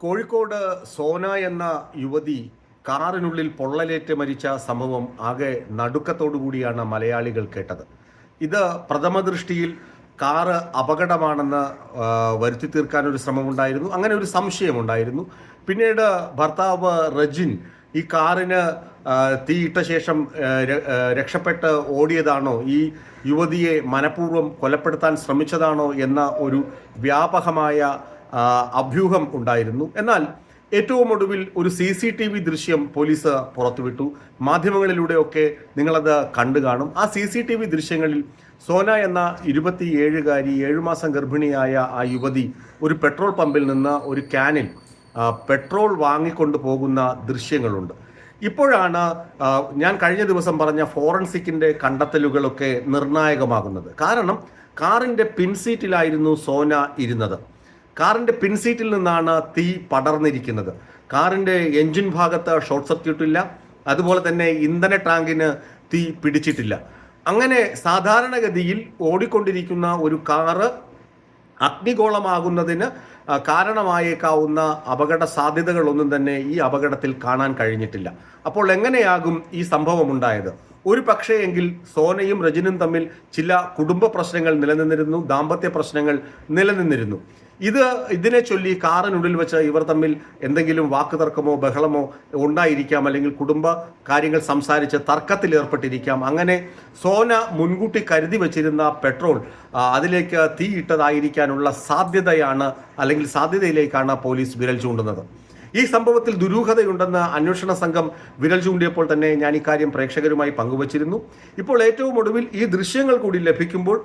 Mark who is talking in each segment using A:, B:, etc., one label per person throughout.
A: കോഴിക്കോട് സോന എന്ന യുവതി കാറിനുള്ളിൽ പൊള്ളലേറ്റ് മരിച്ച സംഭവം ആകെ നടുക്കത്തോടുകൂടിയാണ് മലയാളികൾ കേട്ടത്. ഇത് പ്രഥമ ദൃഷ്ടിയിൽ കാറ് അപകടമാണെന്ന് വരുത്തി തീർക്കാനൊരു ശ്രമമുണ്ടായിരുന്നു, അങ്ങനെ ഒരു സംശയമുണ്ടായിരുന്നു. പിന്നീട് ഭർത്താവ് റജിൻ ഈ കാറിന് തീയിട്ട ശേഷം രക്ഷപ്പെട്ട് ഓടിയതാണോ, ഈ യുവതിയെ മനഃപൂർവ്വം കൊലപ്പെടുത്താൻ ശ്രമിച്ചതാണോ എന്ന ഒരു വ്യാപകമായ അഭ്യൂഹം ഉണ്ടായിരുന്നു. എന്നാൽ ഏറ്റവും ഒടുവിൽ ഒരു CCTV ദൃശ്യം പോലീസ് പുറത്തുവിട്ടു. മാധ്യമങ്ങളിലൂടെയൊക്കെ നിങ്ങളത് കണ്ടു കാണും. ആ CCTV ദൃശ്യങ്ങളിൽ സോന എന്ന 27-കാരി 7 മാസം ഗർഭിണിയായ ആ യുവതി ഒരു പെട്രോൾ പമ്പിൽ നിന്ന് ഒരു ക്യാനിൽ പെട്രോൾ വാങ്ങിക്കൊണ്ട് പോകുന്ന ദൃശ്യങ്ങളുണ്ട്. ഇപ്പോഴാണ് ഞാൻ കഴിഞ്ഞ ദിവസം പറഞ്ഞ ഫോറൻസിക്കിൻ്റെ കണ്ടെത്തലുകളൊക്കെ നിർണായകമാകുന്നത്. കാരണം കാറിൻ്റെ പിൻസീറ്റിലായിരുന്നു സോന ഇരുന്നത്. കാറിൻ്റെ പിൻസീറ്റിൽ നിന്നാണ് തീ പടർന്നിരിക്കുന്നത്. കാറിൻ്റെ എൻജിൻ ഭാഗത്ത് ഷോർട്ട് സർക്യൂട്ട് ഇല്ല, അതുപോലെ തന്നെ ഇന്ധന ടാങ്കിന് തീ പിടിച്ചിട്ടില്ല. അങ്ങനെ സാധാരണഗതിയിൽ ഓടിക്കൊണ്ടിരിക്കുന്ന ഒരു കാറ് അഗ്നിഗോളമാകുന്നതിന് കാരണമായേക്കാവുന്ന അപകട സാധ്യതകളൊന്നും തന്നെ ഈ അപകടത്തിൽ കാണാൻ കഴിഞ്ഞിട്ടില്ല. അപ്പോൾ എങ്ങനെയാകും ഈ സംഭവം ഉണ്ടായത്? ഒരു പക്ഷേ എങ്കിൽ സോനയും റജിനും തമ്മിൽ ചില കുടുംബ പ്രശ്നങ്ങൾ നിലനിന്നിരുന്നു, ദാമ്പത്യ പ്രശ്നങ്ങൾ നിലനിന്നിരുന്നു. ഇതിനെ ചൊല്ലി കാറിനുള്ളിൽ വെച്ച് ഇവർ തമ്മിൽ എന്തെങ്കിലും വാക്കുതർക്കമോ ബഹളമോ ഉണ്ടായിരിക്കാം, അല്ലെങ്കിൽ കുടുംബ കാര്യങ്ങൾ സംസാരിച്ച് തർക്കത്തിൽ ഏർപ്പെട്ടിരിക്കാം. അങ്ങനെ സോന മുൻകൂട്ടി കരുതി വച്ചിരുന്ന പെട്രോൾ അതിലേക്ക് തീയിട്ടതായിരിക്കാനുള്ള സാധ്യതയാണ്, അല്ലെങ്കിൽ സാധ്യതയിലേക്കാണ് പോലീസ് വിരൽ ചൂണ്ടുന്നത്. ഈ സംഭവത്തിൽ ദുരൂഹതയുണ്ടെന്ന് അന്വേഷണ സംഘം വിരൽ ചൂണ്ടിയപ്പോൾ തന്നെ ഞാൻ ഇക്കാര്യം പ്രേക്ഷകരുമായി പങ്കുവച്ചിരുന്നു. ഇപ്പോൾ ഏറ്റവും ഒടുവിൽ ഈ ദൃശ്യങ്ങൾ കൂടി ലഭിക്കുമ്പോൾ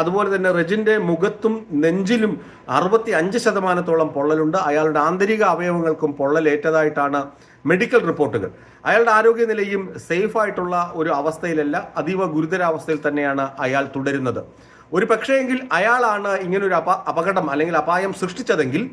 A: അതുപോലെ തന്നെ റജിന്റെ മുഖത്തും നെഞ്ചിലും 65% പൊള്ളലുണ്ട്. അയാളുടെ ആന്തരിക അവയവങ്ങൾക്കും പൊള്ളലേറ്റതായിട്ടാണ് മെഡിക്കൽ റിപ്പോർട്ടുകൾ. അയാളുടെ ആരോഗ്യനിലയും സേഫായിട്ടുള്ള ഒരു അവസ്ഥയിലല്ല, അതീവ ഗുരുതരാവസ്ഥയിൽ തന്നെയാണ് അയാൾ തുടരുന്നത്. ഒരു പക്ഷേയെങ്കിൽ അയാളാണ് ഇങ്ങനൊരു അപകടം അല്ലെങ്കിൽ അപായം സൃഷ്ടിച്ചതെങ്കിൽ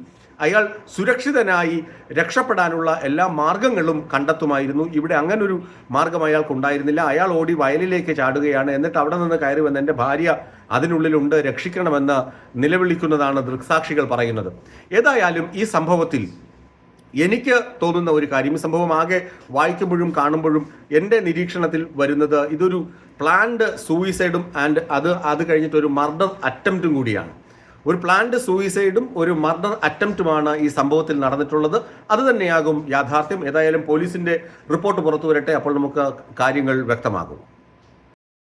A: അയാൾ സുരക്ഷിതനായി രക്ഷപ്പെടാനുള്ള എല്ലാ മാർഗങ്ങളും കണ്ടെത്തുമായിരുന്നു. ഇവിടെ അങ്ങനൊരു മാർഗം അയാൾക്കുണ്ടായിരുന്നില്ല. അയാൾ ഓടി വയലിലേക്ക് ചാടുകയാണ്. എന്നിട്ട് അവിടെ നിന്ന് കയറി വന്ന് എൻ്റെ ഭാര്യ അതിനുള്ളിലുണ്ട്, രക്ഷിക്കണമെന്ന് നിലവിളിക്കുന്നതാണ് ദൃക്സാക്ഷികൾ പറയുന്നത്. ഏതായാലും ഈ സംഭവത്തിൽ എനിക്ക് തോന്നുന്ന ഒരു കാര്യം, ഈ സംഭവം ആകെ വായിക്കുമ്പോഴും കാണുമ്പോഴും എൻ്റെ നിരീക്ഷണത്തിൽ വരുന്നത് ഇതൊരു പ്ലാൻഡ് സൂയിസൈഡും അത് കഴിഞ്ഞിട്ട് ഒരു മർഡർ അറ്റംപ്റ്റും കൂടിയാണ്. ഒരു പ്ലാൻഡ് സൂയിസൈഡും ഒരു മർഡർ അറ്റംപ്റ്റുമാണ് ഈ സംഭവത്തിൽ നടന്നിട്ടുള്ളത്. അത് തന്നെയാകും യാഥാർത്ഥ്യം. ഏതായാലും പോലീസിന്റെ റിപ്പോർട്ട് പുറത്തു വരട്ടെ, അപ്പോൾ നമുക്ക് കാര്യങ്ങൾ വ്യക്തമാകും.